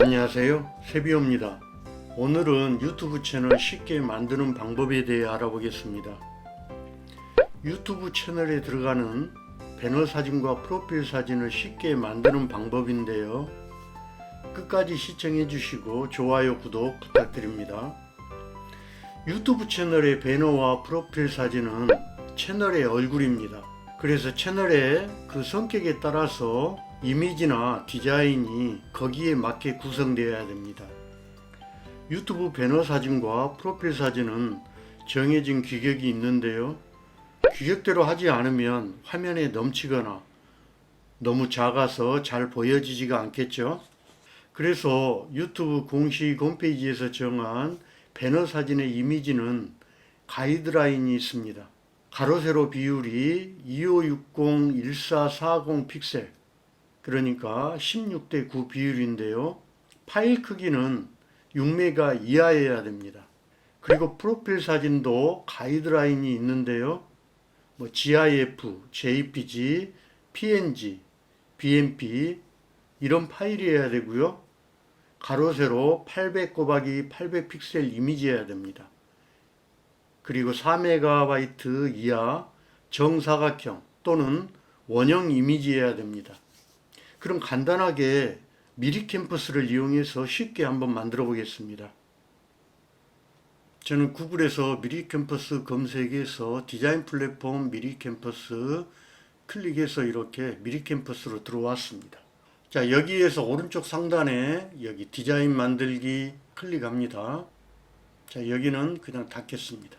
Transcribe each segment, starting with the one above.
안녕하세요, 세비오입니다. 오늘은 유튜브 채널 쉽게 만드는 방법에 대해 알아보겠습니다. 유튜브 채널에 들어가는 배너 사진과 프로필 사진을 쉽게 만드는 방법인데요. 끝까지 시청해 주시고 좋아요, 구독 부탁드립니다. 유튜브 채널의 배너와 프로필 사진은 채널의 얼굴입니다. 그래서 채널의 그 성격에 따라서 이미지나 디자인이 거기에 맞게 구성되어야 됩니다. 유튜브 배너 사진과 프로필 사진은 정해진 규격이 있는데요. 규격대로 하지 않으면 화면에 넘치거나 너무 작아서 잘 보여지지가 않겠죠. 그래서 유튜브 공식 홈페이지에서 정한 배너 사진의 이미지는 가이드라인이 있습니다. 가로 세로 비율이 2560-1440 픽셀, 그러니까 16대 9 비율인데요. 파일 크기는 6메가 이하여야 됩니다. 그리고 프로필 사진도 가이드라인이 있는데요. GIF, JPG, PNG, BMP 이런 파일이어야 되고요. 가로 세로 800 픽셀 이미지여야 됩니다. 그리고 4MB 이하 정사각형 또는 원형 이미지여야 됩니다. 그럼 간단하게 미리캠퍼스를 이용해서 쉽게 한번 만들어 보겠습니다. 저는 구글에서 미리캠퍼스 검색해서 디자인 플랫폼 미리캠퍼스 클릭해서 이렇게 미리캠퍼스로 들어왔습니다. 자, 여기에서 오른쪽 상단에 여기 디자인 만들기 클릭합니다. 자, 여기는 그냥 닫겠습니다.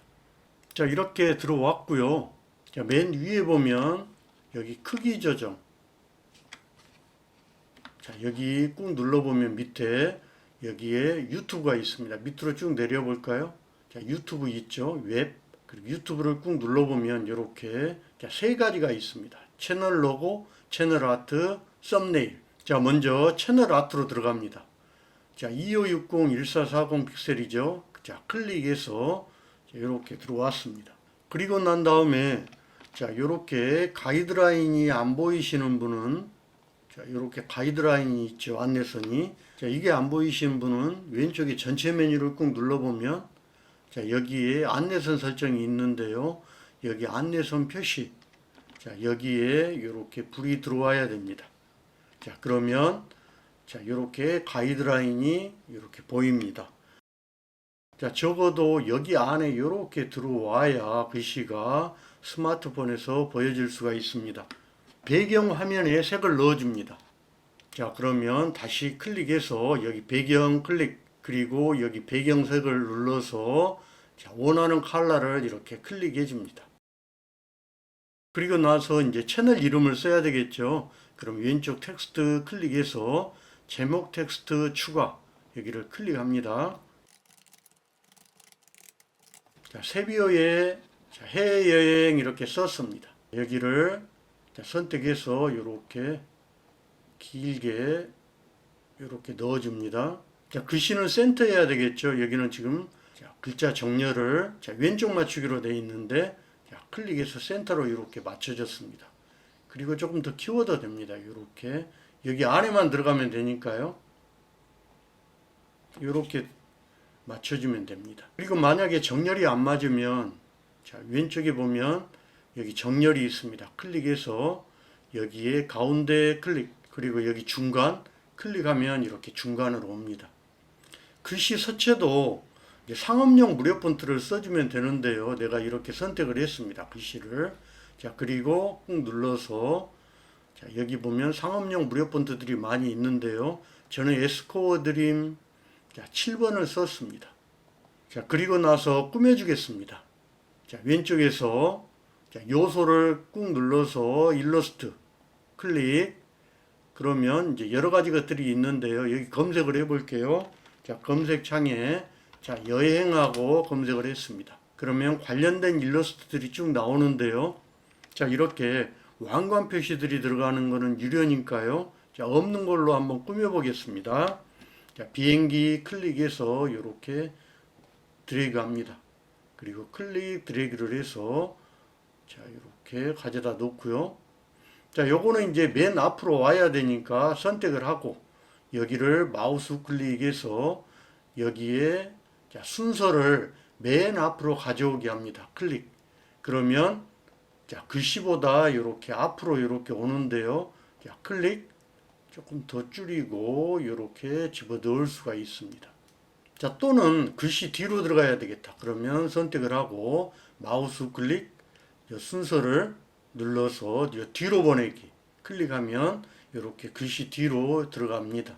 자, 이렇게 들어왔고요. 자, 맨 위에 보면 여기 크기 조정. 자, 여기 꾹 눌러보면 밑에 여기에 유튜브가 있습니다. 밑으로 쭉 내려볼까요? 자, 유튜브 있죠? 웹. 그리고 유튜브를 꾹 눌러보면 이렇게 세 가지가 있습니다. 채널 로고, 채널 아트, 썸네일. 자, 먼저 채널 아트로 들어갑니다. 자, 2560-1440 픽셀이죠. 자, 클릭해서 이렇게 들어왔습니다. 그리고 난 다음에 자, 이렇게 가이드라인이 안 보이시는 분은 자, 이렇게 가이드라인이 있죠. 안내선이. 자, 이게 안 보이시는 분은 왼쪽에 전체 메뉴를 꾹 눌러보면 자, 여기에 안내선 설정이 있는데요. 여기 안내선 표시. 자, 여기에 이렇게 불이 들어와야 됩니다. 자, 그러면 자, 이렇게 가이드라인이 이렇게 보입니다. 자, 적어도 여기 안에 이렇게 들어와야 글씨가 스마트폰에서 보여질 수가 있습니다. 배경 화면에 색을 넣어줍니다. 자, 그러면 다시 클릭해서 여기 배경 클릭, 그리고 여기 배경색을 눌러서 자, 원하는 컬러를 이렇게 클릭해 줍니다. 그리고 나서 이제 채널 이름을 써야 되겠죠. 그럼 왼쪽 텍스트 클릭해서 제목 텍스트 추가, 여기를 클릭합니다. 자, 세비오의 해외여행 이렇게 썼습니다. 여기를 선택해서 이렇게 길게 이렇게 넣어줍니다. 자, 글씨는 센터해야 되겠죠. 여기는 지금 글자 정렬을 왼쪽 맞추기로 되어 있는데 클릭해서 센터로 이렇게 맞춰졌습니다. 그리고 조금 더 키워도 됩니다. 이렇게 여기 안에만 들어가면 되니까요. 이렇게 맞춰주면 됩니다. 그리고 만약에 정렬이 안 맞으면 자, 왼쪽에 보면 여기 정렬이 있습니다. 클릭해서 여기에 가운데 클릭, 그리고 여기 중간 클릭하면 이렇게 중간으로 옵니다. 글씨 서체도 상업용 무료 폰트를 써주면 되는데요. 내가 이렇게 선택을 했습니다. 글씨를. 자, 그리고 꾹 눌러서 자, 여기 보면 상업용 무료 폰트들이 많이 있는데요. 저는 에스코어 드림 7번을 썼습니다. 자, 그리고 나서 꾸며주겠습니다. 자, 왼쪽에서 자, 요소를 꾹 눌러서 일러스트 클릭. 그러면 이제 여러 가지 것들이 있는데요. 여기 검색을 해 볼게요. 자, 검색창에 자, 여행하고 검색을 했습니다. 그러면 관련된 일러스트들이 쭉 나오는데요. 자, 이렇게 왕관 표시들이 들어가는 거는 유료니까요. 자, 없는 걸로 한번 꾸며 보겠습니다. 자, 비행기 클릭해서 이렇게 드래그 합니다. 그리고 클릭 드래그를 해서 자, 이렇게 가져다 놓고요. 자, 요거는 이제 맨 앞으로 와야 되니까 선택을 하고 여기를 마우스 클릭해서 여기에 자, 순서를 맨 앞으로 가져오게 합니다. 클릭. 그러면 자, 글씨보다 이렇게 앞으로 이렇게 오는데요. 자, 클릭 조금 더 줄이고 이렇게 집어 넣을 수가 있습니다. 자, 또는 글씨 뒤로 들어가야 되겠다. 그러면 선택을 하고 마우스 클릭 순서를 눌러서 뒤로 보내기 클릭하면 이렇게 글씨 뒤로 들어갑니다.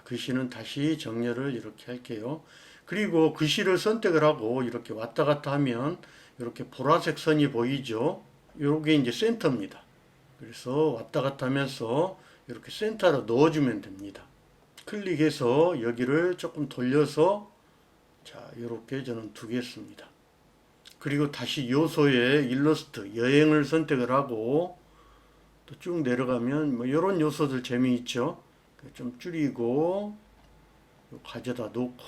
글씨는 다시 정렬을 이렇게 할게요. 그리고 글씨를 선택을 하고 이렇게 왔다 갔다 하면 이렇게 보라색 선이 보이죠? 이게 이제 센터입니다. 그래서 왔다 갔다 하면서 이렇게 센터로 넣어주면 됩니다. 클릭해서 여기를 조금 돌려서 자, 이렇게 저는 두겠습니다. 그리고 다시 요소에 일러스트, 여행을 선택을 하고 또 쭉 내려가면 뭐 이런 요소들 재미있죠. 좀 줄이고 가져다 놓고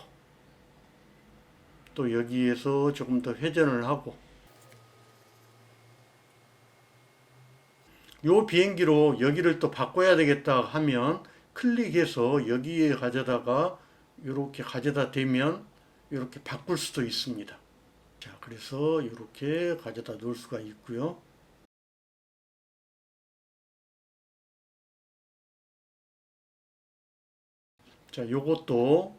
또 여기에서 조금 더 회전을 하고 요 비행기로 여기를 또 바꿔야 되겠다 하면 클릭해서 여기에 가져다가 이렇게 가져다 대면 이렇게 바꿀 수도 있습니다. 자, 그래서 이렇게 가져다 놓을 수가 있고요. 자, 요것도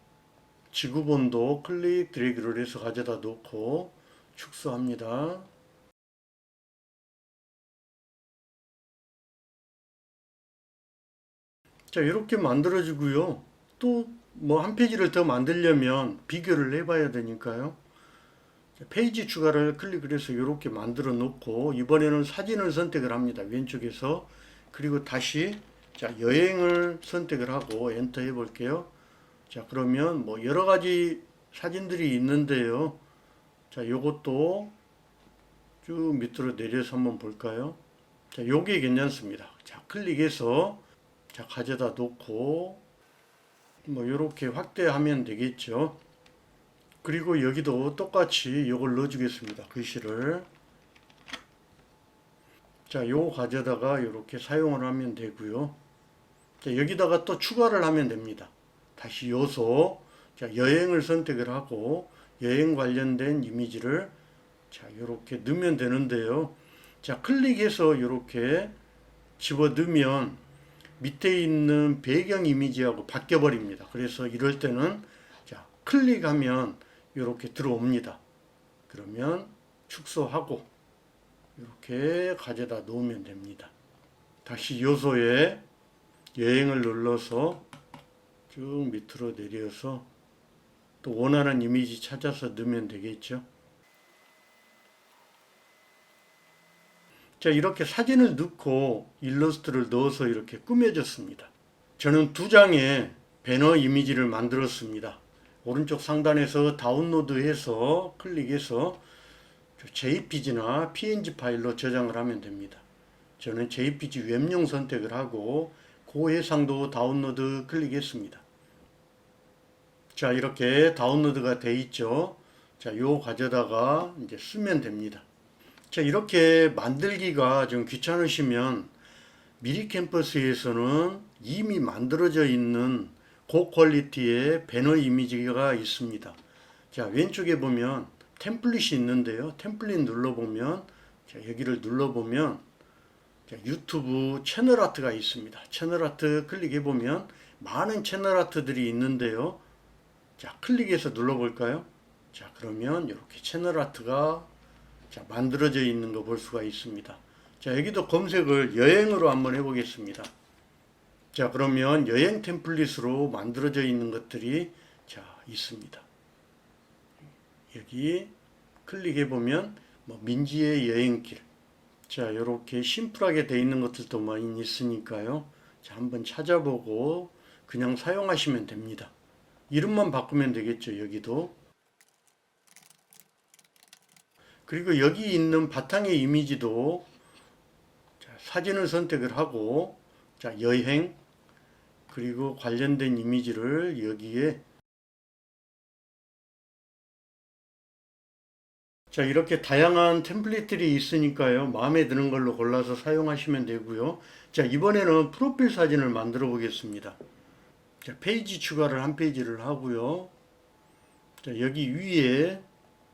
지구본도 클릭 드래그를 해서 가져다 놓고 축소합니다. 자, 이렇게 만들어지고요. 또 뭐 한 페이지를 더 만들려면 비교를 해봐야 되니까요. 자, 페이지 추가를 클릭을 해서 이렇게 만들어 놓고 이번에는 사진을 선택을 합니다. 왼쪽에서. 그리고 다시 자, 여행을 선택을 하고 엔터 해볼게요. 자, 그러면 뭐 여러 가지 사진들이 있는데요. 자, 요것도 쭉 밑으로 내려서 한번 볼까요? 자, 요게 괜찮습니다. 자, 클릭해서 자, 가져다 놓고 뭐 이렇게 확대하면 되겠죠. 그리고 여기도 똑같이 요걸 넣어주겠습니다. 글씨를. 자, 요 가져다가 이렇게 사용을 하면 되고요. 자, 여기다가 또 추가를 하면 됩니다. 다시 요소, 자, 여행을 선택을 하고 여행 관련된 이미지를 자, 이렇게 넣으면 되는데요. 자, 클릭해서 이렇게 집어 넣으면 밑에 있는 배경 이미지하고 바뀌어 버립니다. 그래서 이럴 때는 자, 클릭하면 이렇게 들어옵니다. 그러면 축소하고 이렇게 가져다 놓으면 됩니다. 다시 요소에 여행을 눌러서 쭉 밑으로 내려서 또 원하는 이미지 찾아서 넣으면 되겠죠. 자, 이렇게 사진을 넣고 일러스트를 넣어서 이렇게 꾸며졌습니다. 저는 두 장의 배너 이미지를 만들었습니다. 오른쪽 상단에서 다운로드해서 클릭해서 JPG나 PNG 파일로 저장을 하면 됩니다. 저는 JPG 웹용 선택을 하고 고해상도 다운로드 클릭했습니다. 자, 이렇게 다운로드가 돼 있죠. 자, 요 가져다가 이제 쓰면 됩니다. 자, 이렇게 만들기가 좀 귀찮으시면 미리 캠퍼스에서는 이미 만들어져 있는 고퀄리티의 배너 이미지가 있습니다. 자, 왼쪽에 보면 템플릿이 있는데요. 템플릿 눌러보면 자, 여기를 눌러보면 자, 유튜브 채널 아트가 있습니다. 채널 아트 클릭해보면 많은 채널 아트들이 있는데요. 자, 클릭해서 눌러볼까요? 자, 그러면 이렇게 채널 아트가 자, 만들어져 있는 거 볼 수가 있습니다. 자, 여기도 검색을 여행으로 한번 해보겠습니다. 자, 그러면 여행 템플릿으로 만들어져 있는 것들이 자, 있습니다. 여기 클릭해보면 뭐 민지의 여행길. 자, 이렇게 심플하게 되어 있는 것들도 많이 있으니까요. 자, 한번 찾아보고 그냥 사용하시면 됩니다. 이름만 바꾸면 되겠죠, 여기도. 그리고 여기 있는 바탕의 이미지도 자, 사진을 선택을 하고 자, 여행 그리고 관련된 이미지를 여기에 자, 이렇게 다양한 템플릿들이 있으니까요. 마음에 드는 걸로 골라서 사용하시면 되고요. 자, 이번에는 프로필 사진을 만들어 보겠습니다. 자, 페이지 추가를 한 페이지를 하고요. 자, 여기 위에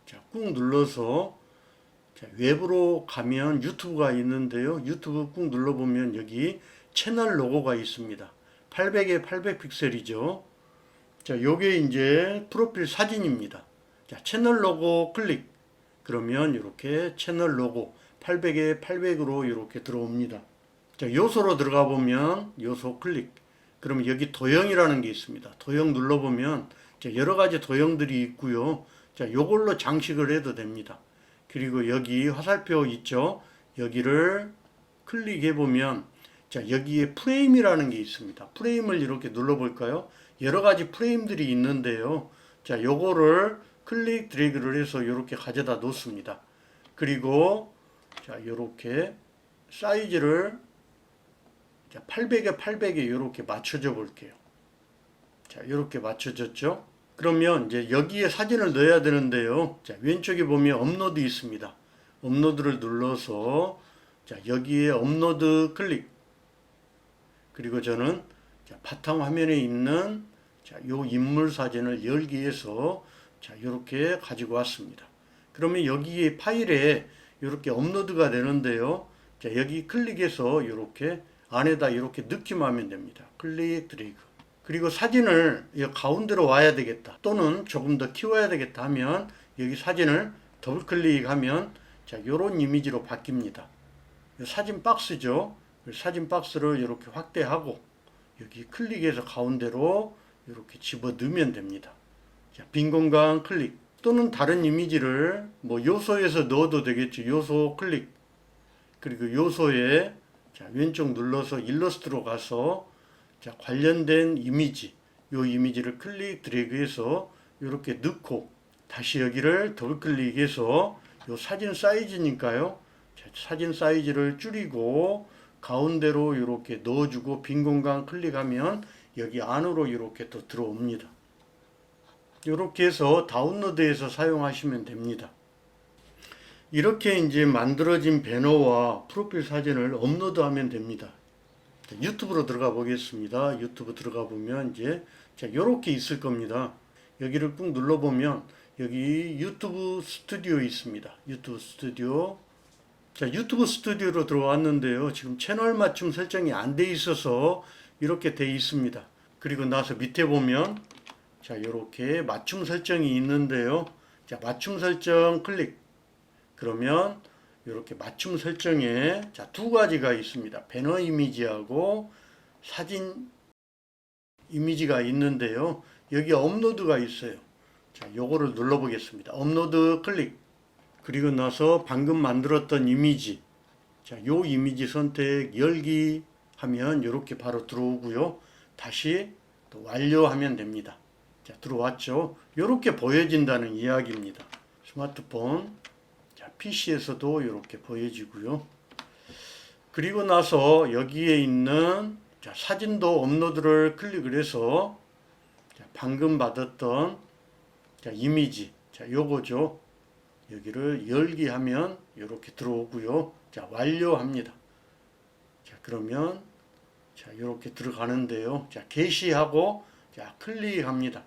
자, 꾹 눌러서 자, 웹으로 가면 유튜브가 있는데요. 유튜브 꾹 눌러보면 여기 채널 로고가 있습니다. 800에 800 픽셀이죠. 자, 요게 이제 프로필 사진입니다. 자, 채널 로고 클릭. 그러면 이렇게 채널 로고 800에 800으로 이렇게 들어옵니다. 자, 요소로 들어가 보면 요소 클릭. 그러면 여기 도형이라는 게 있습니다. 도형 눌러보면 자, 여러 가지 도형들이 있고요. 자, 요걸로 장식을 해도 됩니다. 그리고 여기 화살표 있죠? 여기를 클릭해 보면 자, 여기에 프레임이라는 게 있습니다. 프레임을 이렇게 눌러 볼까요? 여러 가지 프레임들이 있는데요. 자, 요거를 클릭 드래그를 해서 이렇게 가져다 놓습니다. 그리고 자, 이렇게 사이즈를 자, 800에 800에 이렇게 맞춰줘 볼게요. 자, 이렇게 맞춰졌죠? 그러면 이제 여기에 사진을 넣어야 되는데요. 자, 왼쪽에 보면 업로드 있습니다. 업로드를 눌러서 자, 여기에 업로드 클릭. 그리고 저는 자, 바탕 화면에 있는 자, 요 인물 사진을 열기 위해서 자, 이렇게 가지고 왔습니다. 그러면 여기 파일에 이렇게 업로드가 되는데요. 자, 여기 클릭해서 이렇게 안에다 이렇게 넣기만 하면 됩니다. 클릭 드래그. 그리고 사진을 이 가운데로 와야 되겠다. 또는 조금 더 키워야 되겠다 하면 여기 사진을 더블 클릭하면 자, 요런 이미지로 바뀝니다. 사진 박스죠. 사진 박스를 이렇게 확대하고 여기 클릭해서 가운데로 이렇게 집어 넣으면 됩니다. 자, 빈 공간 클릭. 또는 다른 이미지를 뭐 요소에서 넣어도 되겠죠. 요소 클릭. 그리고 요소에 자, 왼쪽 눌러서 일러스트로 가서 자, 관련된 이미지, 요 이미지를 클릭 드래그해서 이렇게 넣고 다시 여기를 더블 클릭해서 요 사진 사이즈니까요. 자, 사진 사이즈를 줄이고 가운데로 이렇게 넣어주고 빈 공간 클릭하면 여기 안으로 이렇게 또 들어옵니다. 이렇게 해서 다운로드해서 사용하시면 됩니다. 이렇게 이제 만들어진 배너와 프로필 사진을 업로드하면 됩니다. 유튜브로 들어가 보겠습니다. 유튜브 들어가 보면 이제 자, 이렇게 있을 겁니다. 여기를 꾹 눌러 보면 여기 유튜브 스튜디오 있습니다. 유튜브 스튜디오. 자, 유튜브 스튜디오로 들어왔는데요. 지금 채널 맞춤 설정이 안 돼 있어서 이렇게 돼 있습니다. 그리고 나서 밑에 보면 자, 이렇게 맞춤 설정이 있는데요. 자, 맞춤 설정 클릭. 그러면 이렇게 맞춤 설정에 자, 두 가지가 있습니다. 배너 이미지하고 사진 이미지가 있는데요. 여기 업로드가 있어요. 자, 요거를 눌러 보겠습니다. 업로드 클릭. 그리고 나서 방금 만들었던 이미지. 자, 요 이미지 선택 열기 하면 이렇게 바로 들어오고요. 다시 또 완료하면 됩니다. 자, 들어왔죠. 이렇게 보여진다는 이야기입니다. 스마트폰 PC에서도 이렇게 보여지고요. 그리고 나서 여기에 있는 자, 사진도 업로드를 클릭을 해서 자, 방금 받았던 자, 이미지 자, 요거죠. 여기를 열기 하면 이렇게 들어오고요. 자, 완료합니다. 자, 그러면 자, 이렇게 들어가는데요. 자, 게시하고 자, 클릭합니다.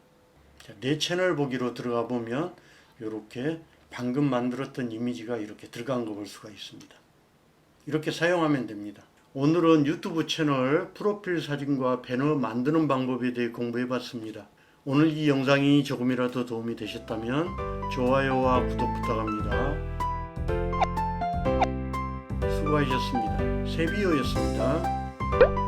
자, 내 채널 보기로 들어가 보면 이렇게 방금 만들었던 이미지가 이렇게 들어간 거 볼 수가 있습니다. 이렇게 사용하면 됩니다. 오늘은 유튜브 채널 프로필 사진과 배너 만드는 방법에 대해 공부해 봤습니다. 오늘 이 영상이 조금이라도 도움이 되셨다면 좋아요와 구독 부탁합니다. 수고하셨습니다. 세비오였습니다.